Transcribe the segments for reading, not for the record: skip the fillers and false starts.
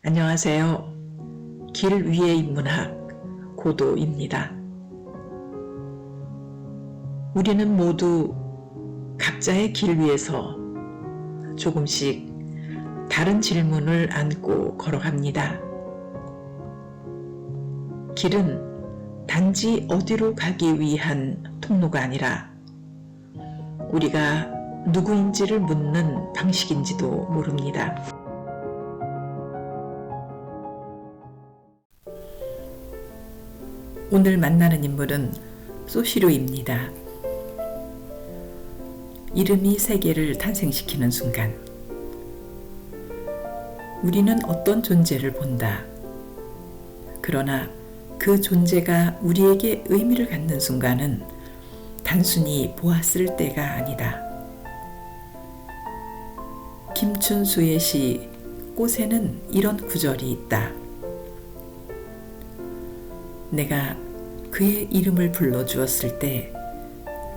안녕하세요. 길 위의 인문학 고도입니다. 우리는 모두 각자의 길 위에서 조금씩 다른 질문을 안고 걸어갑니다. 길은 단지 어디로 가기 위한 통로가 아니라 우리가 누구인지를 묻는 방식인지도 모릅니다. 오늘 만나는 인물은 소시르입니다. 이름이 세계를 탄생시키는 순간 우리는 어떤 존재를 본다. 그러나 그 존재가 우리에게 의미를 갖는 순간은 단순히 보았을 때가 아니다. 김춘수의 시 꽃에는 이런 구절이 있다. 내가 그의 이름을 불러주었을 때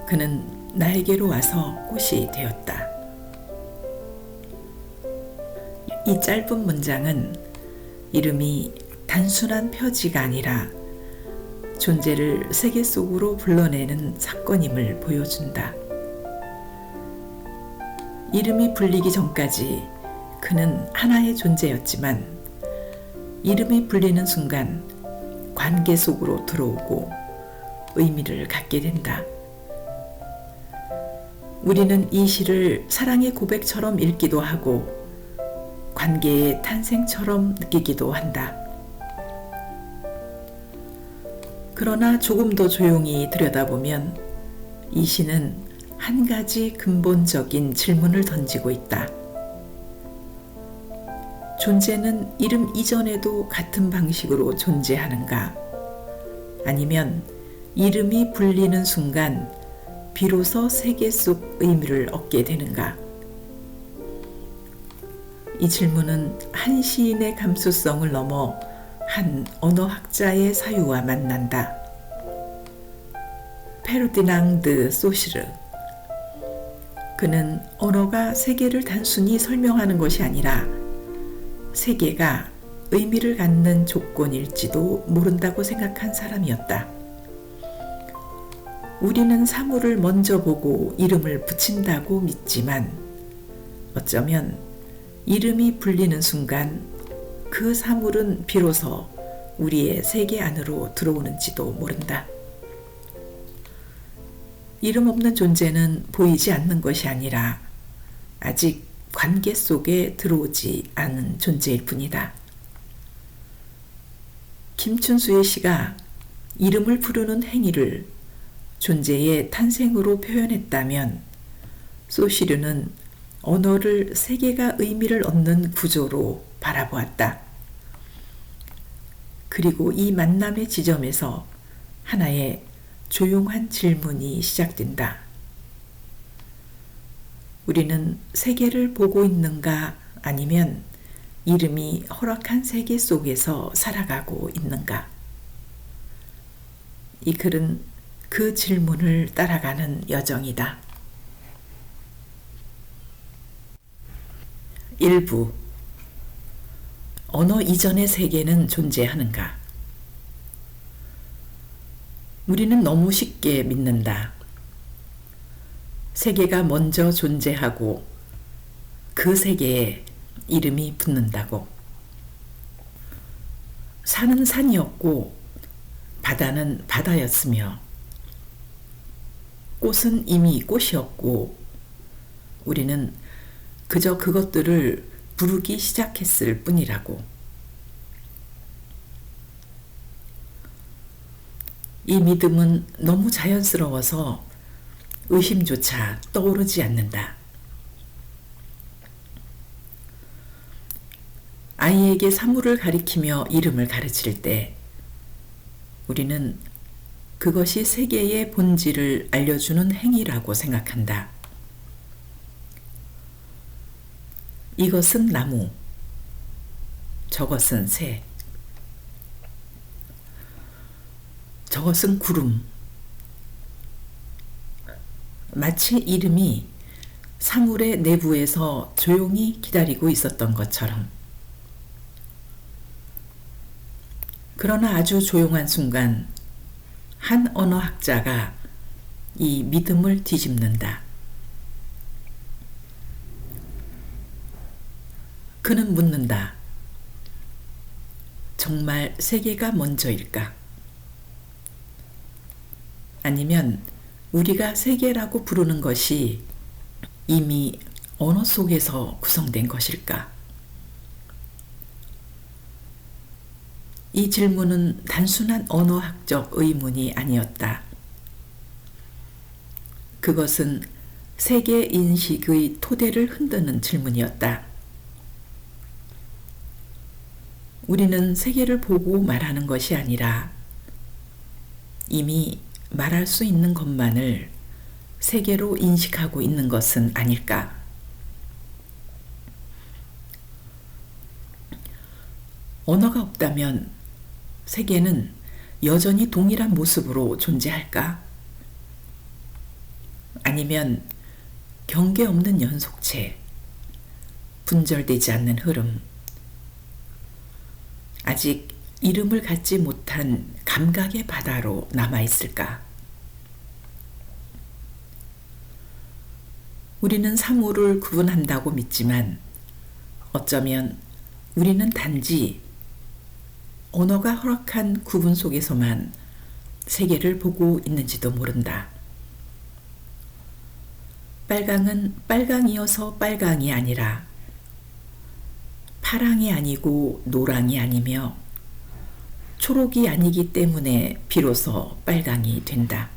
그는 나에게로 와서 꽃이 되었다. 이 짧은 문장은 이름이 단순한 표지가 아니라 존재를 세계 속으로 불러내는 사건임을 보여준다. 이름이 불리기 전까지 그는 하나의 존재였지만 이름이 불리는 순간 관계 속으로 들어오고 의미를 갖게 된다. 우리는 이 시를 사랑의 고백처럼 읽기도 하고 관계의 탄생처럼 느끼기도 한다. 그러나 조금 더 조용히 들여다보면 이 시는 한 가지 근본적인 질문을 던지고 있다. 존재는 이름 이전에도 같은 방식으로 존재하는가? 아니면 이름이 불리는 순간 비로소 세계 속 의미를 얻게 되는가? 이 질문은 한 시인의 감수성을 넘어 한 언어학자의 사유와 만난다. 페르디낭드 소시르. 그는 언어가 세계를 단순히 설명하는 것이 아니라 세계가 의미를 갖는 조건일지도 모른다고 생각한 사람이었다. 우리는 사물을 먼저 보고 이름을 붙인다고 믿지만 어쩌면 이름이 불리는 순간 그 사물은 비로소 우리의 세계 안으로 들어오는지도 모른다. 이름 없는 존재는 보이지 않는 것이 아니라 아직 관계 속에 들어오지 않은 존재일 뿐이다. 김춘수의 시가 이름을 부르는 행위를 존재의 탄생으로 표현했다면 소시르는 언어를 세계가 의미를 얻는 구조로 바라보았다. 그리고 이 만남의 지점에서 하나의 조용한 질문이 시작된다. 우리는 세계를 보고 있는가 아니면 이름이 허락한 세계 속에서 살아가고 있는가? 이 글은 그 질문을 따라가는 여정이다. 1부. 언어 이전의 세계는 존재하는가? 우리는 너무 쉽게 믿는다. 세계가 먼저 존재하고 그 세계에 이름이 붙는다고. 산은 산이었고 바다는 바다였으며 꽃은 이미 꽃이었고 우리는 그저 그것들을 부르기 시작했을 뿐이라고. 이 믿음은 너무 자연스러워서 의심조차 떠오르지 않는다. 아이에게 사물을 가리키며 이름을 가르칠 때 우리는 그것이 세계의 본질을 알려주는 행위라고 생각한다. 이것은 나무, 저것은 새, 저것은 구름. 마치 이름이 사물의 내부에서 조용히 기다리고 있었던 것처럼 그러나 아주 조용한 순간 한 언어학자가 이 믿음을 뒤집는다. 그는 묻는다. 정말 세계가 먼저일까? 아니면 우리가 세계라고 부르는 것이 이미 언어 속에서 구성된 것일까? 이 질문은 단순한 언어학적 의문이 아니었다. 그것은 세계 인식의 토대를 흔드는 질문이었다. 우리는 세계를 보고 말하는 것이 아니라 이미 말할 수 있는 것만을 세계로 인식하고 있는 것은 아닐까? 언어가 없다면 세계는 여전히 동일한 모습으로 존재할까? 아니면 경계 없는 연속체, 분절되지 않는 흐름, 아직 이름을 갖지 못한 감각의 바다로 남아있을까? 우리는 사물을 구분한다고 믿지만 어쩌면 우리는 단지 언어가 허락한 구분 속에서만 세계를 보고 있는지도 모른다. 빨강은 빨강이어서 빨강이 아니라 파랑이 아니고 노랑이 아니며 초록이 아니기 때문에 비로소 빨강이 된다.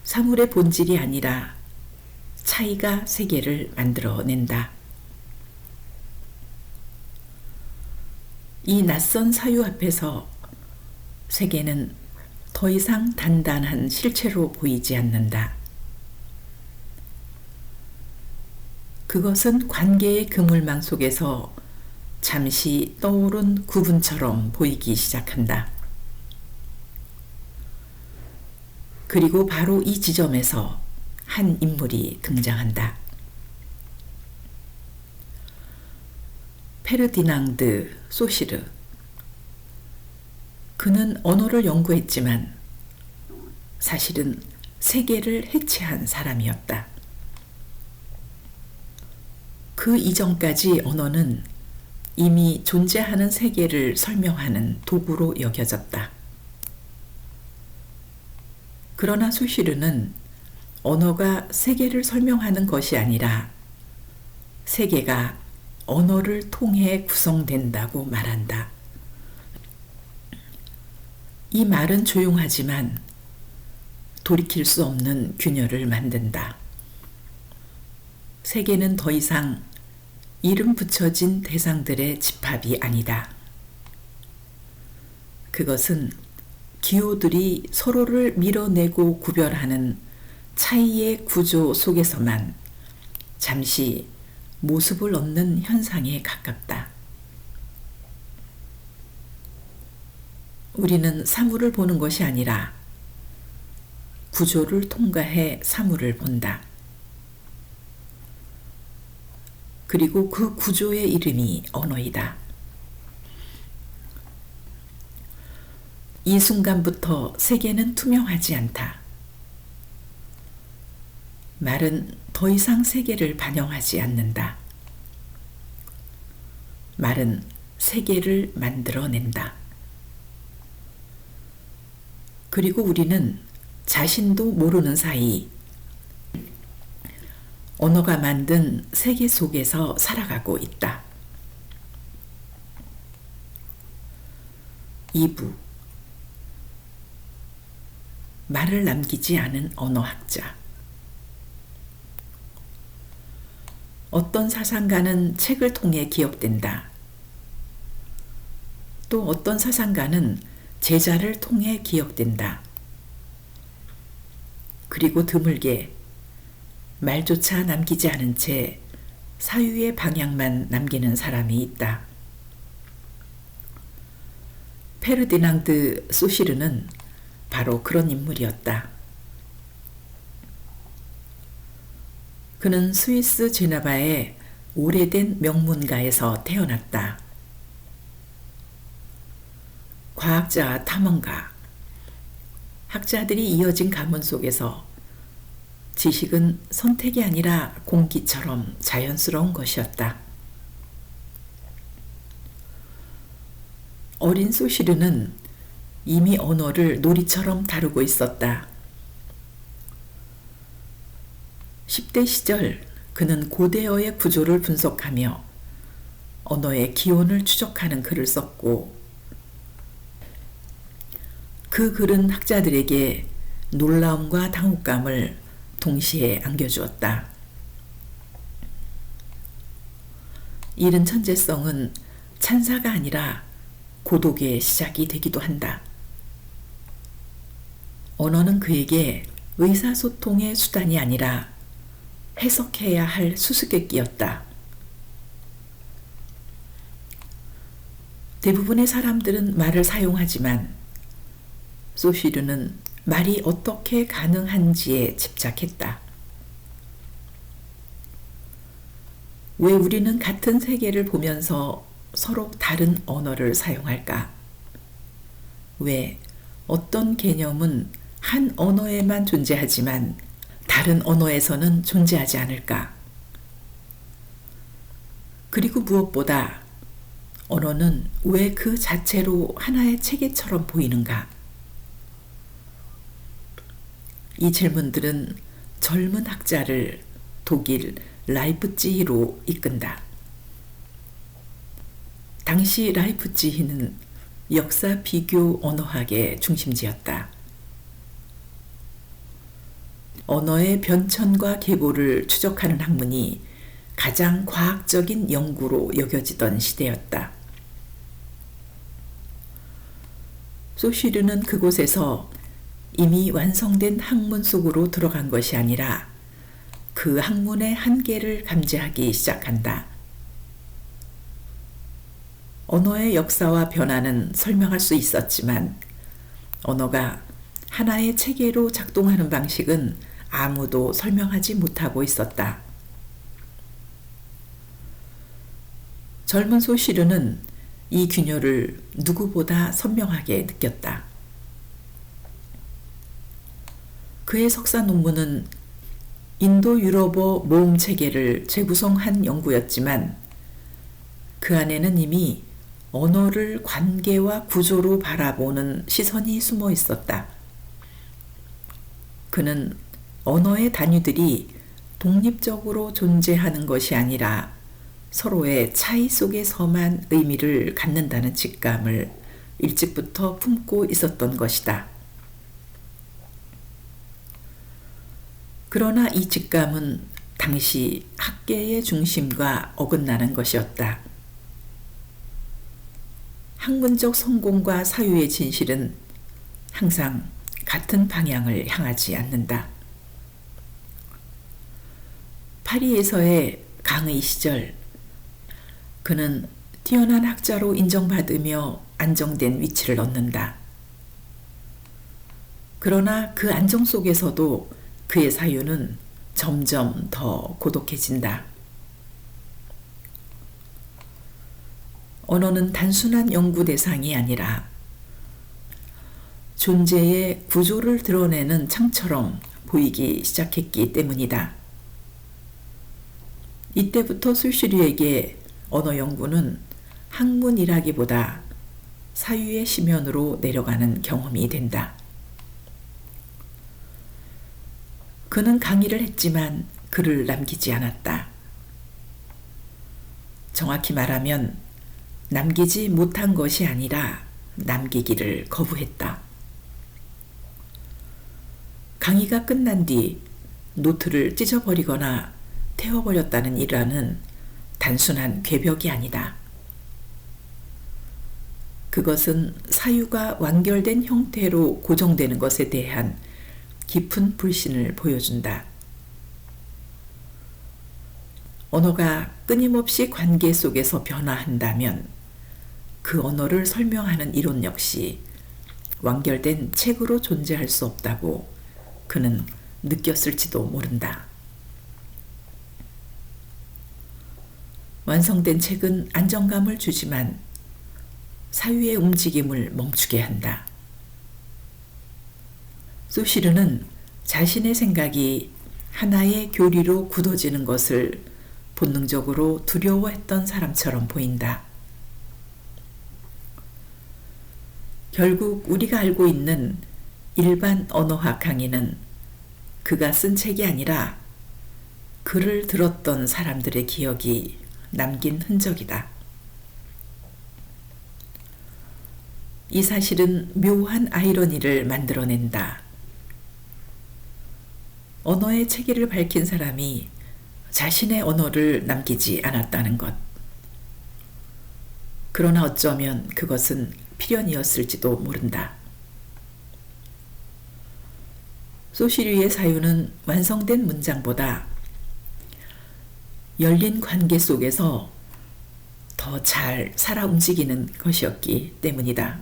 사물의 본질이 아니라 차이가 세계를 만들어낸다. 이 낯선 사유 앞에서 세계는 더 이상 단단한 실체로 보이지 않는다. 그것은 관계의 그물망 속에서 잠시 떠오른 구분처럼 보이기 시작한다. 그리고 바로 이 지점에서 한 인물이 등장한다. 페르디낭드 소시르. 그는 언어를 연구했지만 사실은 세계를 해체한 사람이었다. 그 이전까지 언어는 이미 존재하는 세계를 설명하는 도구로 여겨졌다. 그러나 소시르는 언어가 세계를 설명하는 것이 아니라 세계가 언어를 통해 구성된다고 말한다. 이 말은 조용하지만 돌이킬 수 없는 균열을 만든다. 세계는 더 이상 이름 붙여진 대상들의 집합이 아니다. 그것은 기호들이 서로를 밀어내고 구별하는 차이의 구조 속에서만 잠시 모습을 얻는 현상에 가깝다. 우리는 사물을 보는 것이 아니라 구조를 통과해 사물을 본다. 그리고 그 구조의 이름이 언어이다. 이 순간부터 세계는 투명하지 않다. 말은 더 이상 세계를 반영하지 않는다. 말은 세계를 만들어낸다. 그리고 우리는 자신도 모르는 사이 언어가 만든 세계 속에서 살아가고 있다. 2부. 말을 남기지 않은 언어학자. 어떤 사상가는 책을 통해 기억된다. 또 어떤 사상가는 제자를 통해 기억된다. 그리고 드물게 말조차 남기지 않은 채 사유의 방향만 남기는 사람이 있다. 페르디낭드 소시르는 바로 그런 인물이었다. 그는 스위스 제네바의 오래된 명문가에서 태어났다. 과학자, 탐험가, 학자들이 이어진 가문 속에서 지식은 선택이 아니라 공기처럼 자연스러운 것이었다. 어린 소시르는 이미 언어를 놀이처럼 다루고 있었다. 10대 시절 그는 고대어의 구조를 분석하며 언어의 기원을 추적하는 글을 썼고, 그 글은 학자들에게 놀라움과 당혹감을 동시에 안겨주었다. 이른 천재성은 찬사가 아니라 고독의 시작이 되기도 한다. 언어는 그에게 의사소통의 수단이 아니라 해석해야 할 수수께끼였다. 대부분의 사람들은 말을 사용하지만 소시르는 말이 어떻게 가능한지에 집착했다. 왜 우리는 같은 세계를 보면서 서로 다른 언어를 사용할까? 왜 어떤 개념은 한 언어에만 존재하지만 다른 언어에서는 존재하지 않을까? 그리고 무엇보다 언어는 왜 그 자체로 하나의 체계처럼 보이는가? 이 질문들은 젊은 학자를 독일 라이프치히로 이끈다. 당시 라이프치히는 역사 비교 언어학의 중심지였다. 언어의 변천과 계보를 추적하는 학문이 가장 과학적인 연구로 여겨지던 시대였다. 소시르는 그곳에서 이미 완성된 학문 속으로 들어간 것이 아니라 그 학문의 한계를 감지하기 시작한다. 언어의 역사와 변화는 설명할 수 있었지만 언어가 하나의 체계로 작동하는 방식은 아무도 설명하지 못하고 있었다. 젊은 소시르는 이 균열을 누구보다 선명하게 느꼈다. 그의 석사 논문은 인도 유럽어 모음 체계를 재구성한 연구였지만 그 안에는 이미 언어를 관계와 구조로 바라보는 시선이 숨어 있었다. 그는 언어의 단위들이 독립적으로 존재하는 것이 아니라 서로의 차이 속에서만 의미를 갖는다는 직감을 일찍부터 품고 있었던 것이다. 그러나 이 직감은 당시 학계의 중심과 어긋나는 것이었다. 학문적 성공과 사유의 진실은 항상 같은 방향을 향하지 않는다. 파리에서의 강의 시절, 그는 뛰어난 학자로 인정받으며 안정된 위치를 얻는다. 그러나 그 안정 속에서도 그의 사유는 점점 더 고독해진다. 언어는 단순한 연구 대상이 아니라 존재의 구조를 드러내는 창처럼 보이기 시작했기 때문이다. 이때부터 소시르에게 언어 연구는 학문이라기보다 사유의 심연으로 내려가는 경험이 된다. 그는 강의를 했지만 글을 남기지 않았다. 정확히 말하면 남기지 못한 것이 아니라 남기기를 거부했다. 강의가 끝난 뒤 노트를 찢어버리거나 태워버렸다는 일화는 단순한 궤벽이 아니다. 그것은 사유가 완결된 형태로 고정되는 것에 대한 깊은 불신을 보여준다. 언어가 끊임없이 관계 속에서 변화한다면 그 언어를 설명하는 이론 역시 완결된 책으로 존재할 수 없다고 그는 느꼈을지도 모른다. 완성된 책은 안정감을 주지만 사유의 움직임을 멈추게 한다. 소시르는 자신의 생각이 하나의 교리로 굳어지는 것을 본능적으로 두려워했던 사람처럼 보인다. 결국 우리가 알고 있는 일반 언어학 강의는 그가 쓴 책이 아니라 그를 들었던 사람들의 기억이 남긴 흔적이다. 이 사실은 묘한 아이러니를 만들어낸다. 언어의 체계를 밝힌 사람이 자신의 언어를 남기지 않았다는 것. 그러나 어쩌면 그것은 필연이었을지도 모른다. 소시르의 사유는 완성된 문장보다 열린 관계 속에서 더 잘 살아 움직이는 것이었기 때문이다.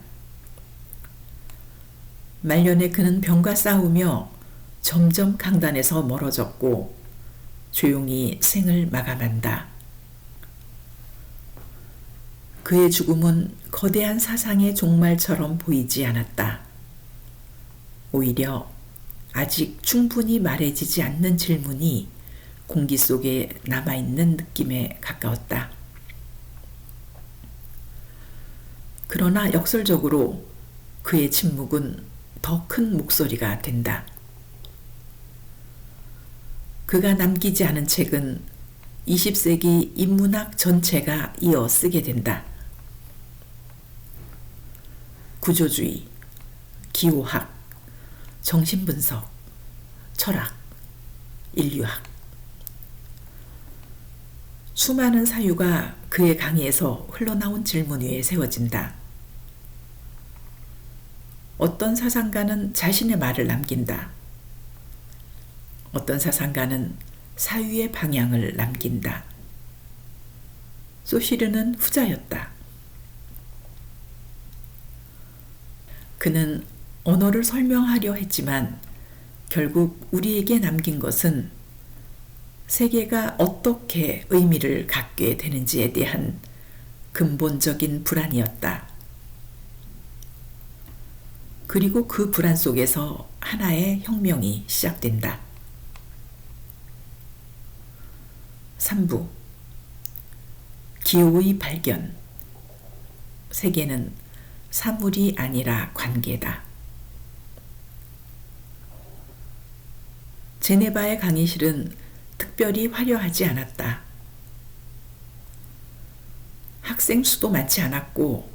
말년에 그는 병과 싸우며 점점 강단에서 멀어졌고 조용히 생을 마감한다. 그의 죽음은 거대한 사상의 종말처럼 보이지 않았다. 오히려 아직 충분히 말해지지 않는 질문이 공기 속에 남아있는 느낌에 가까웠다. 그러나 역설적으로 그의 침묵은 더 큰 목소리가 된다. 그가 남기지 않은 책은 20세기 인문학 전체가 이어 쓰게 된다. 구조주의, 기호학, 정신분석, 철학, 인류학. 수많은 사유가 그의 강의에서 흘러나온 질문 위에 세워진다. 어떤 사상가는 자신의 말을 남긴다. 어떤 사상가는 사유의 방향을 남긴다. 소시르는 후자였다. 그는 언어를 설명하려 했지만 결국 우리에게 남긴 것은 세계가 어떻게 의미를 갖게 되는지에 대한 근본적인 불안이었다. 그리고 그 불안 속에서 하나의 혁명이 시작된다. 3부 기호의 발견. 세계는 사물이 아니라 관계다. 제네바의 강의실은 특별히 화려하지 않았다. 학생 수도 많지 않았고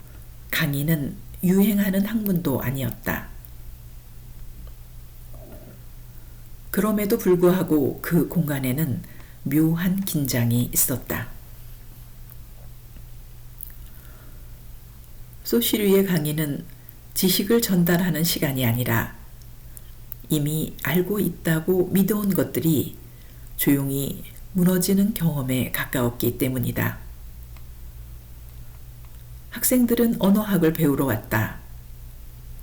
강의는 유행하는 학문도 아니었다. 그럼에도 불구하고 그 공간에는 묘한 긴장이 있었다. 소시르의 강의는 지식을 전달하는 시간이 아니라 이미 알고 있다고 믿어온 것들이 조용히 무너지는 경험에 가까웠기 때문이다. 학생들은 언어학을 배우러 왔다.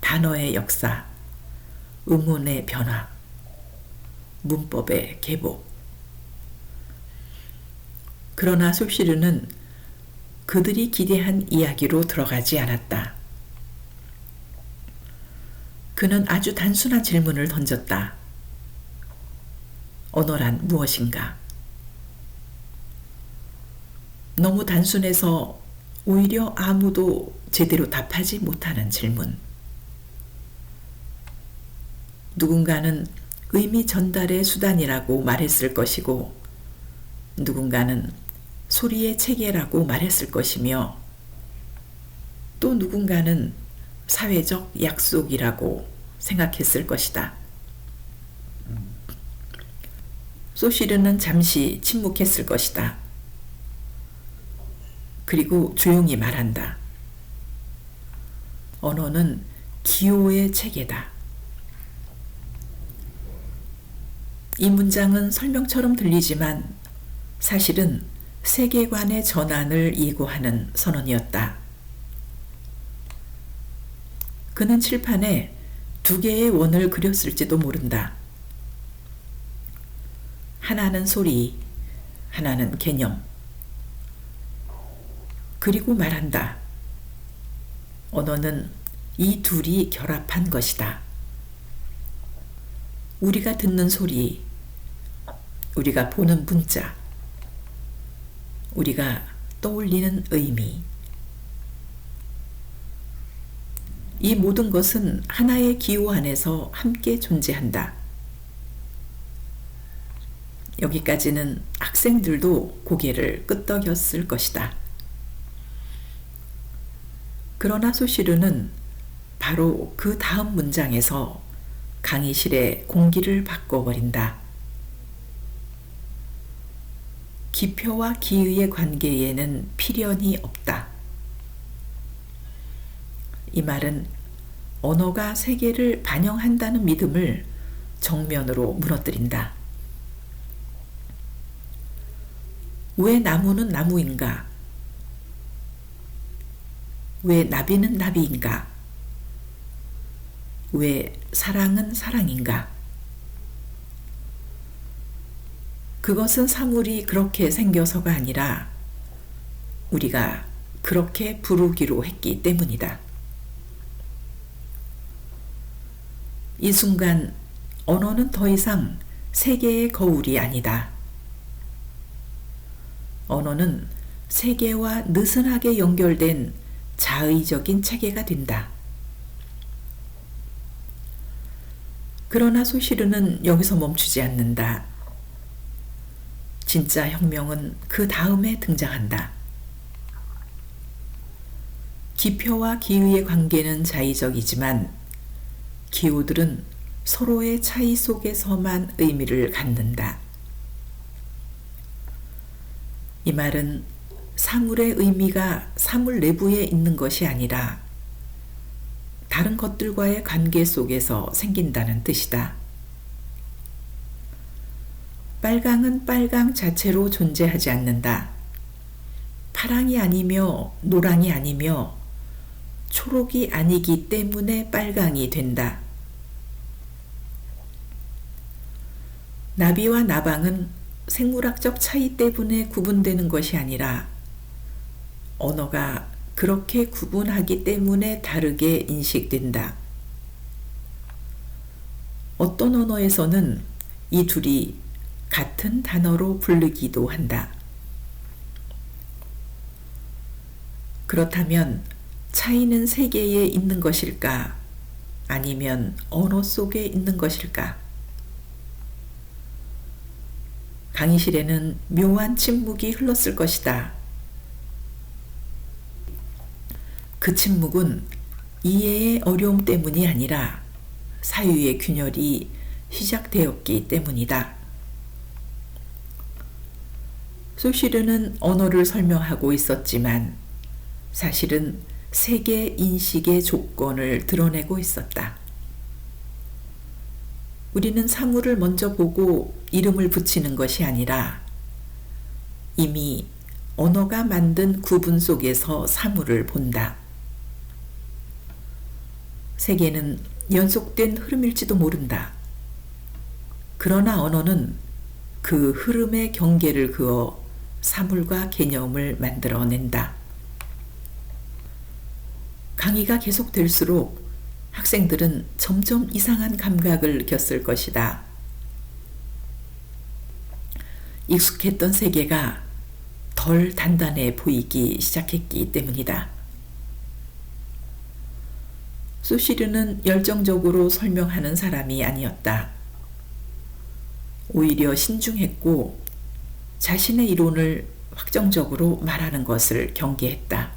단어의 역사, 음운의 변화, 문법의 계보. 그러나 소시르는 그들이 기대한 이야기로 들어가지 않았다. 그는 아주 단순한 질문을 던졌다. 언어란 무엇인가? 너무 단순해서 오히려 아무도 제대로 답하지 못하는 질문. 누군가는 의미 전달의 수단이라고 말했을 것이고 누군가는 소리의 체계라고 말했을 것이며 또 누군가는 사회적 약속이라고 생각했을 것이다. 소시르는 잠시 침묵했을 것이다. 그리고 조용히 말한다. 언어는 기호의 체계다. 이 문장은 설명처럼 들리지만 사실은 세계관의 전환을 예고하는 선언이었다. 그는 칠판에 두 개의 원을 그렸을지도 모른다. 하나는 소리, 하나는 개념. 그리고 말한다. 언어는 이 둘이 결합한 것이다. 우리가 듣는 소리, 우리가 보는 문자, 우리가 떠올리는 의미. 이 모든 것은 하나의 기호 안에서 함께 존재한다. 여기까지는 학생들도 고개를 끄덕였을 것이다. 그러나 소시르는 바로 그 다음 문장에서 강의실의 공기를 바꿔버린다. 기표와 기의의 관계에는 필연이 없다. 이 말은 언어가 세계를 반영한다는 믿음을 정면으로 무너뜨린다. 왜 나무는 나무인가? 왜 나비는 나비인가? 왜 사랑은 사랑인가? 그것은 사물이 그렇게 생겨서가 아니라 우리가 그렇게 부르기로 했기 때문이다. 이 순간 언어는 더 이상 세계의 거울이 아니다. 언어는 세계와 느슨하게 연결된 자의적인 체계가 된다. 그러나 소시르는 여기서 멈추지 않는다. 진짜 혁명은 그 다음에 등장한다. 기표와 기의의 관계는 자의적이지만 기호들은 서로의 차이 속에서만 의미를 갖는다. 이 말은 사물의 의미가 사물 내부에 있는 것이 아니라 다른 것들과의 관계 속에서 생긴다는 뜻이다. 빨강은 빨강 자체로 존재하지 않는다. 파랑이 아니며 노랑이 아니며 초록이 아니기 때문에 빨강이 된다. 나비와 나방은 생물학적 차이 때문에 구분되는 것이 아니라 언어가 그렇게 구분하기 때문에 다르게 인식된다. 어떤 언어에서는 이 둘이 같은 단어로 부르기도 한다. 그렇다면 차이는 세계에 있는 것일까? 아니면 언어 속에 있는 것일까? 강의실에는 묘한 침묵이 흘렀을 것이다. 그 침묵은 이해의 어려움 때문이 아니라 사유의 균열이 시작되었기 때문이다. 소시르는 언어를 설명하고 있었지만 사실은 세계 인식의 조건을 드러내고 있었다. 우리는 사물을 먼저 보고 이름을 붙이는 것이 아니라 이미 언어가 만든 구분 속에서 사물을 본다. 세계는 연속된 흐름일지도 모른다. 그러나 언어는 그 흐름의 경계를 그어 사물과 개념을 만들어낸다. 강의가 계속될수록 학생들은 점점 이상한 감각을 겪을 것이다. 익숙했던 세계가 덜 단단해 보이기 시작했기 때문이다. 소시르는 열정적으로 설명하는 사람이 아니었다. 오히려 신중했고 자신의 이론을 확정적으로 말하는 것을 경계했다.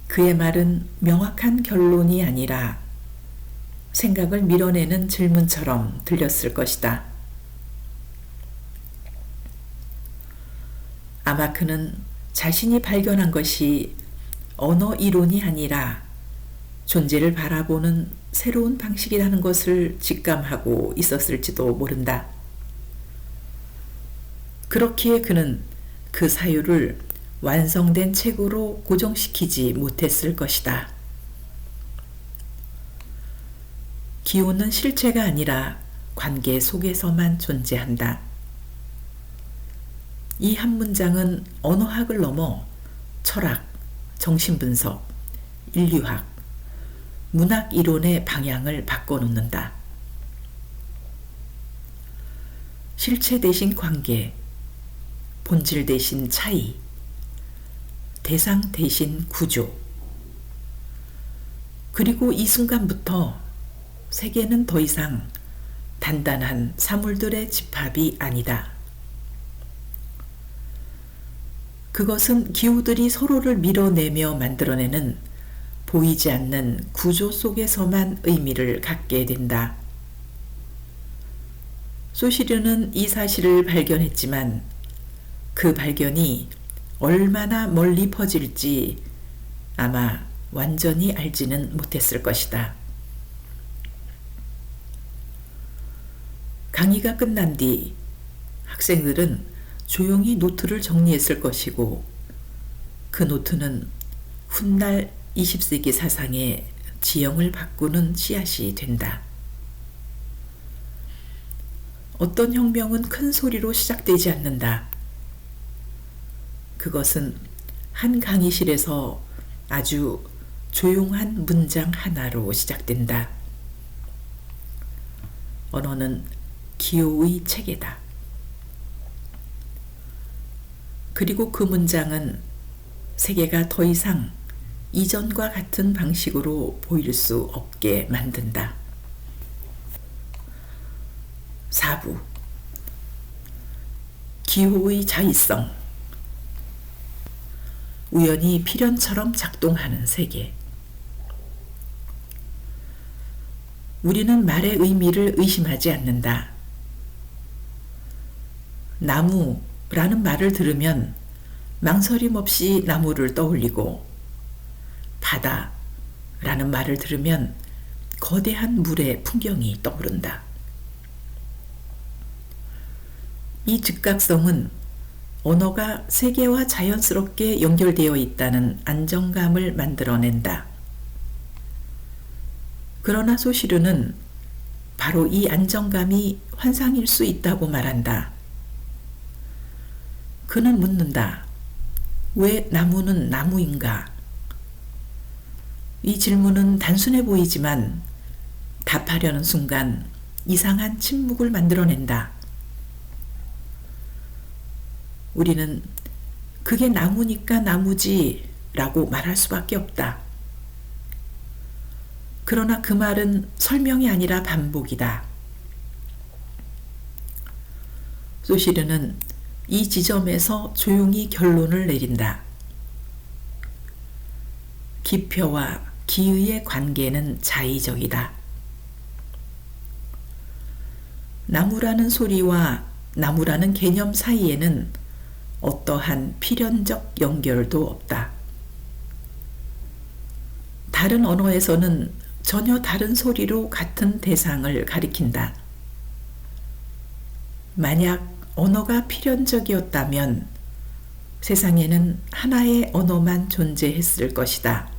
그의 말은 명확한 결론이 아니라 생각을 밀어내는 질문처럼 들렸을 것이다. 아마 그는 자신이 발견한 것이 언어 이론이 아니라 존재를 바라보는 새로운 방식이라는 것을 직감하고 있었을지도 모른다. 그렇기에 그는 그 사유를 완성된 책으로 고정시키지 못했을 것이다. 기호는 실체가 아니라 관계 속에서만 존재한다. 이 한 문장은 언어학을 넘어 철학, 정신분석, 인류학, 문학 이론의 방향을 바꿔놓는다. 실체 대신 관계, 본질 대신 차이, 대상 대신 구조. 그리고 이 순간부터 세계는 더 이상 단단한 사물들의 집합이 아니다. 그것은 기호들이 서로를 밀어내며 만들어내는 보이지 않는 구조 속에서만 의미를 갖게 된다. 소시르는 이 사실을 발견했지만 그 발견이 얼마나 멀리 퍼질지 아마 완전히 알지는 못했을 것이다. 강의가 끝난 뒤 학생들은 조용히 노트를 정리했을 것이고 그 노트는 훗날 20세기 사상의 지형을 바꾸는 씨앗이 된다. 어떤 혁명은 큰 소리로 시작되지 않는다. 그것은 한 강의실에서 아주 조용한 문장 하나로 시작된다. 언어는 기호의 체계다. 그리고 그 문장은 세계가 더 이상 이전과 같은 방식으로 보일 수 없게 만든다. 4부 기호의 자의성. 우연히 필연처럼 작동하는 세계. 우리는 말의 의미를 의심하지 않는다. 나무라는 말을 들으면 망설임 없이 나무를 떠올리고 바다라는 말을 들으면 거대한 물의 풍경이 떠오른다. 이 즉각성은 언어가 세계와 자연스럽게 연결되어 있다는 안정감을 만들어낸다. 그러나 소시르는 바로 이 안정감이 환상일 수 있다고 말한다. 그는 묻는다. 왜 나무는 나무인가? 이 질문은 단순해 보이지만 답하려는 순간 이상한 침묵을 만들어낸다. 우리는 그게 나무니까 나무지 라고 말할 수밖에 없다. 그러나 그 말은 설명이 아니라 반복이다. 소시르는 이 지점에서 조용히 결론을 내린다. 기표와 기의의 관계는 자의적이다. 나무라는 소리와 나무라는 개념 사이에는 어떠한 필연적 연결도 없다. 다른 언어에서는 전혀 다른 소리로 같은 대상을 가리킨다. 만약 언어가 필연적이었다면 세상에는 하나의 언어만 존재했을 것이다.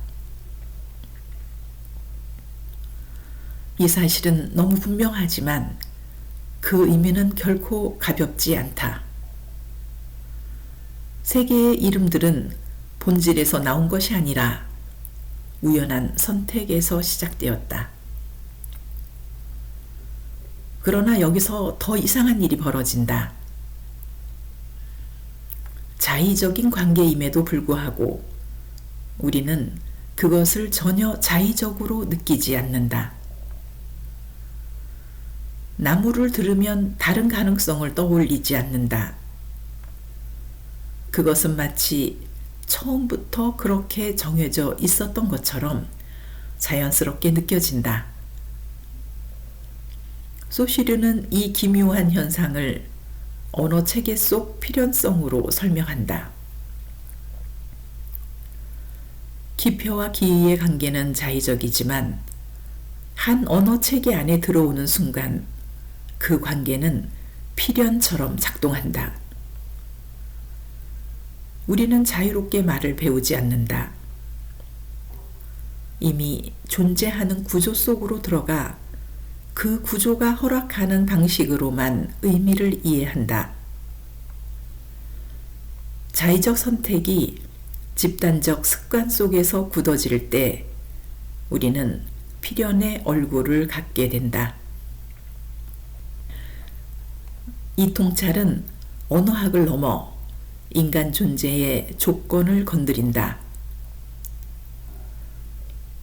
이 사실은 너무 분명하지만 그 의미는 결코 가볍지 않다. 세계의 이름들은 본질에서 나온 것이 아니라 우연한 선택에서 시작되었다. 그러나 여기서 더 이상한 일이 벌어진다. 자의적인 관계임에도 불구하고 우리는 그것을 전혀 자의적으로 느끼지 않는다. 나무를 들으면 다른 가능성을 떠올리지 않는다. 그것은 마치 처음부터 그렇게 정해져 있었던 것처럼 자연스럽게 느껴진다. 소시르는 이 기묘한 현상을 언어 체계 속 필연성으로 설명한다. 기표와 기의의 관계는 자의적이지만 한 언어 체계 안에 들어오는 순간 그 관계는 필연처럼 작동한다. 우리는 자유롭게 말을 배우지 않는다. 이미 존재하는 구조 속으로 들어가 그 구조가 허락하는 방식으로만 의미를 이해한다. 자의적 선택이 집단적 습관 속에서 굳어질 때 우리는 필연의 얼굴을 갖게 된다. 이 통찰은 언어학을 넘어 인간 존재의 조건을 건드린다.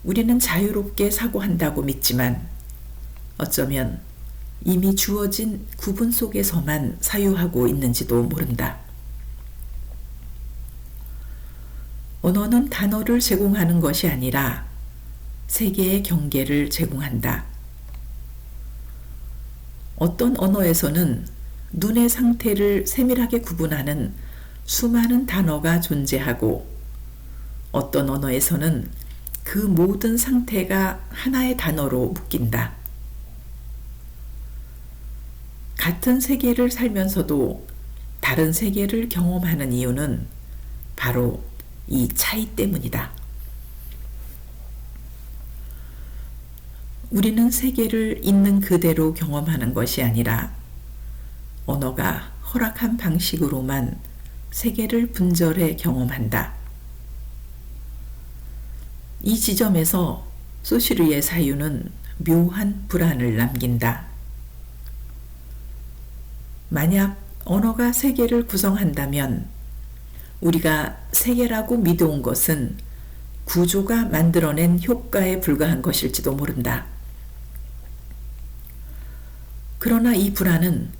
우리는 자유롭게 사고한다고 믿지만 어쩌면 이미 주어진 구분 속에서만 사유하고 있는지도 모른다. 언어는 단어를 제공하는 것이 아니라 세계의 경계를 제공한다. 어떤 언어에서는 눈의 상태를 세밀하게 구분하는 수많은 단어가 존재하고 어떤 언어에서는 그 모든 상태가 하나의 단어로 묶인다. 같은 세계를 살면서도 다른 세계를 경험하는 이유는 바로 이 차이 때문이다. 우리는 세계를 있는 그대로 경험하는 것이 아니라 언어가 허락한 방식으로만 세계를 분절해 경험한다. 이 지점에서 소시르의 사유는 묘한 불안을 남긴다. 만약 언어가 세계를 구성한다면 우리가 세계라고 믿어온 것은 구조가 만들어낸 효과에 불과한 것일지도 모른다. 그러나 이 불안은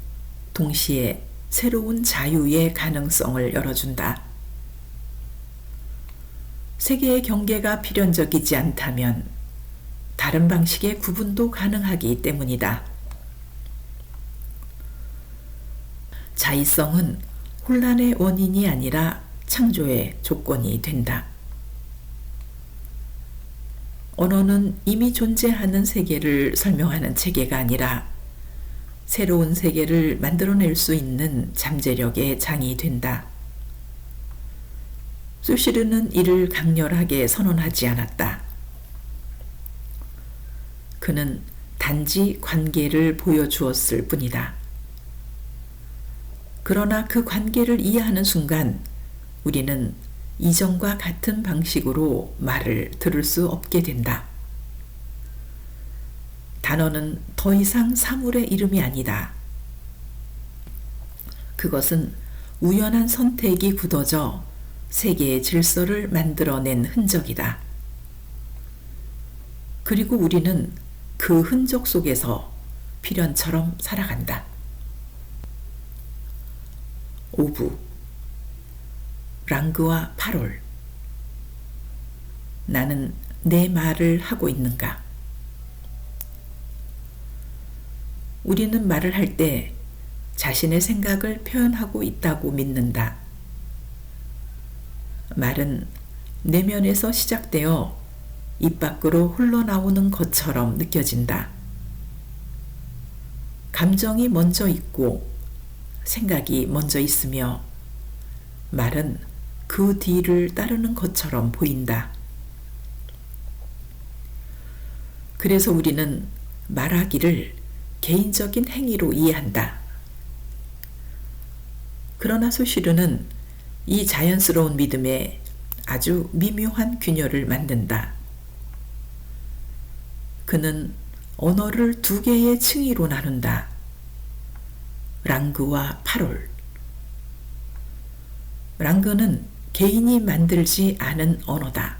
동시에 새로운 자유의 가능성을 열어준다. 세계의 경계가 필연적이지 않다면 다른 방식의 구분도 가능하기 때문이다. 자의성은 혼란의 원인이 아니라 창조의 조건이 된다. 언어는 이미 존재하는 세계를 설명하는 체계가 아니라 새로운 세계를 만들어낼 수 있는 잠재력의 장이 된다. 소시르는 이를 강렬하게 선언하지 않았다. 그는 단지 관계를 보여주었을 뿐이다. 그러나 그 관계를 이해하는 순간 우리는 이전과 같은 방식으로 말을 들을 수 없게 된다. 단어는 더 이상 사물의 이름이 아니다. 그것은 우연한 선택이 굳어져 세계의 질서를 만들어낸 흔적이다. 그리고 우리는 그 흔적 속에서 필연처럼 살아간다. 5부 랑그와 파롤. 나는 내 말을 하고 있는가? 우리는 말을 할 때 자신의 생각을 표현하고 있다고 믿는다. 말은 내면에서 시작되어 입 밖으로 흘러나오는 것처럼 느껴진다. 감정이 먼저 있고 생각이 먼저 있으며 말은 그 뒤를 따르는 것처럼 보인다. 그래서 우리는 말하기를 개인적인 행위로 이해한다. 그러나 소시르는 이 자연스러운 믿음에 아주 미묘한 균열을 만든다. 그는 언어를 두 개의 층위로 나눈다. 랑그와 파롤. 랑그는 개인이 만들지 않은 언어다.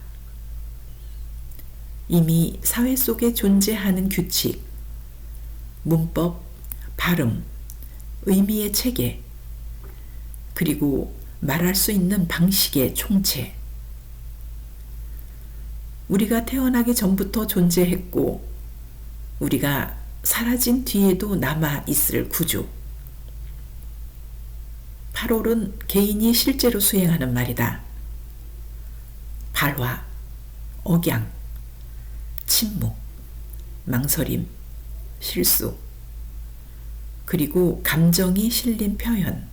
이미 사회 속에 존재하는 규칙, 문법, 발음, 의미의 체계, 그리고 말할 수 있는 방식의 총체. 우리가 태어나기 전부터 존재했고 우리가 사라진 뒤에도 남아 있을 구조. 파롤은 개인이 실제로 수행하는 말이다. 발화, 억양, 침묵, 망설임, 실수, 그리고 감정이 실린 표현.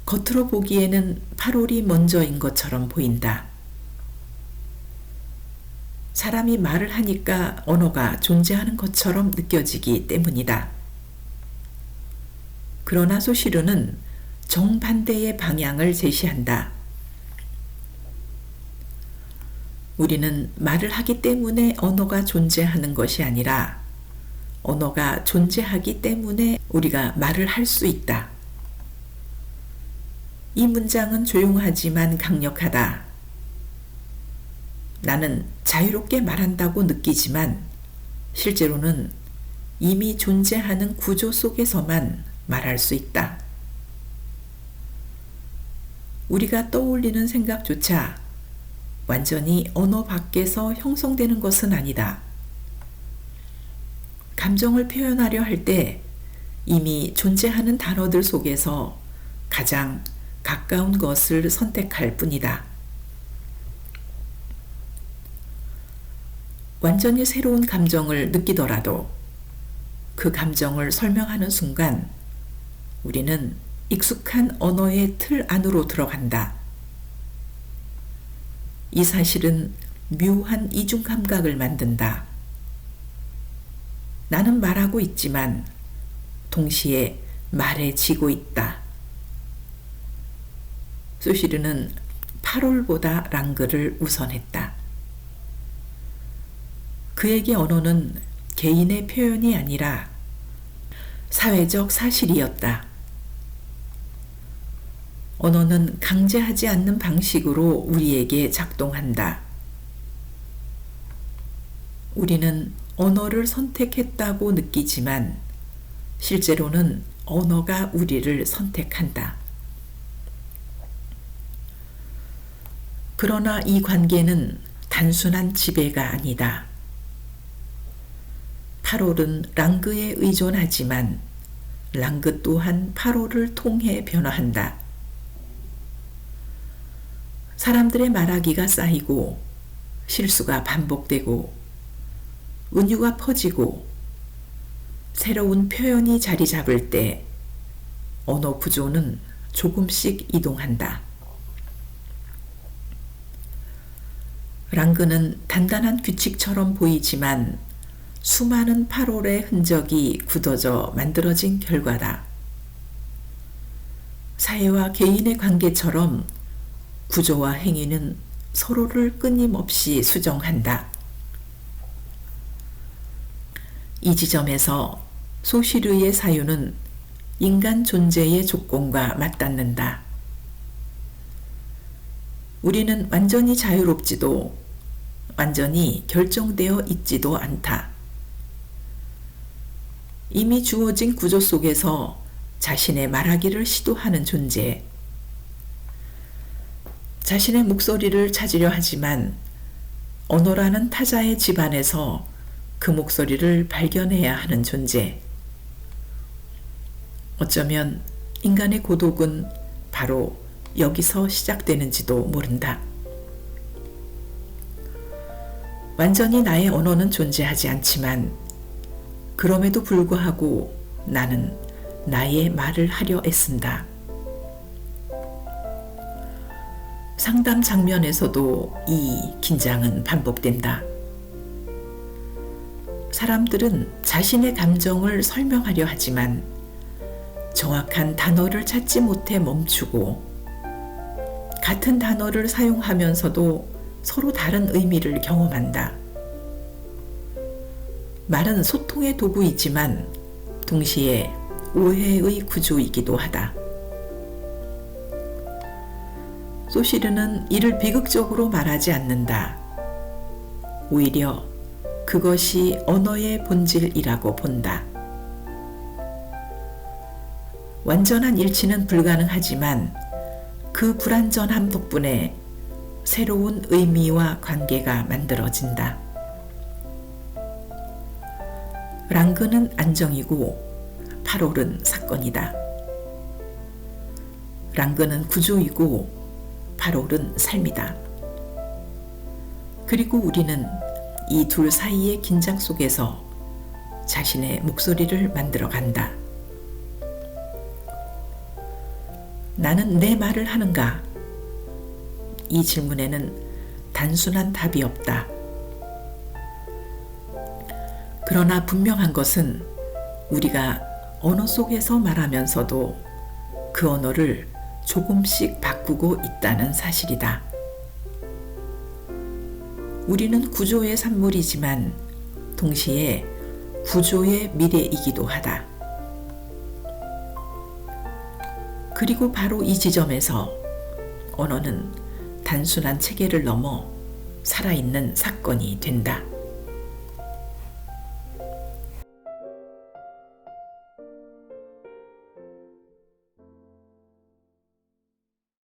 겉으로 보기에는 파롤이 먼저인 것처럼 보인다. 사람이 말을 하니까 언어가 존재하는 것처럼 느껴지기 때문이다. 그러나 소시르는 정반대의 방향을 제시한다. 우리는 말을 하기 때문에 언어가 존재하는 것이 아니라 언어가 존재하기 때문에 우리가 말을 할 수 있다. 이 문장은 조용하지만 강력하다. 나는 자유롭게 말한다고 느끼지만 실제로는 이미 존재하는 구조 속에서만 말할 수 있다. 우리가 떠올리는 생각조차 완전히 언어 밖에서 형성되는 것은 아니다. 감정을 표현하려 할 때 이미 존재하는 단어들 속에서 가장 가까운 것을 선택할 뿐이다. 완전히 새로운 감정을 느끼더라도 그 감정을 설명하는 순간 우리는 익숙한 언어의 틀 안으로 들어간다. 이 사실은 묘한 이중 감각을 만든다. 나는 말하고 있지만 동시에 말해지고 있다. 소시르는 파롤보다 랑그를 우선했다. 그에게 언어는 개인의 표현이 아니라 사회적 사실이었다. 언어는 강제하지 않는 방식으로 우리에게 작동한다. 우리는 언어를 선택했다고 느끼지만 실제로는 언어가 우리를 선택한다. 그러나 이 관계는 단순한 지배가 아니다. 파롤은 랑그에 의존하지만 랑그 또한 파롤을 통해 변화한다. 사람들의 말하기가 쌓이고 실수가 반복되고 은유가 퍼지고 새로운 표현이 자리 잡을 때 언어 구조는 조금씩 이동한다. 랑그는 단단한 규칙처럼 보이지만 수많은 파롤의 흔적이 굳어져 만들어진 결과다. 사회와 개인의 관계처럼 구조와 행위는 서로를 끊임없이 수정한다. 이 지점에서 소시르의 사유는 인간 존재의 조건과 맞닿는다. 우리는 완전히 자유롭지도 완전히 결정되어 있지도 않다. 이미 주어진 구조 속에서 자신의 말하기를 시도하는 존재. 자신의 목소리를 찾으려 하지만 언어라는 타자의 집안에서 그 목소리를 발견해야 하는 존재. 어쩌면 인간의 고독은 바로 여기서 시작되는지도 모른다. 완전히 나의 언어는 존재하지 않지만 그럼에도 불구하고 나는 나의 말을 하려 애쓴다. 상담 장면에서도 이 긴장은 반복된다. 사람들은 자신의 감정을 설명하려 하지만 정확한 단어를 찾지 못해 멈추고 같은 단어를 사용하면서도 서로 다른 의미를 경험한다. 말은 소통의 도구이지만 동시에 오해의 구조이기도 하다. 소시르는 이를 비극적으로 말하지 않는다. 오히려 그것이 언어의 본질이라고 본다. 완전한 일치는 불가능하지만 그 불완전함 덕분에 새로운 의미와 관계가 만들어진다. 랑그는 안정이고 파롤은 사건이다. 랑그는 구조이고 파롤은 삶이다. 그리고 우리는 이 둘 사이의 긴장 속에서 자신의 목소리를 만들어 간다. 나는 내 말을 하는가? 이 질문에는 단순한 답이 없다. 그러나 분명한 것은 우리가 언어 속에서 말하면서도 그 언어를 조금씩 바꾸고 있다는 사실이다. 우리는 구조의 산물이지만 동시에 구조의 미래이기도 하다. 그리고 바로 이 지점에서 언어는 단순한 체계를 넘어 살아있는 사건이 된다.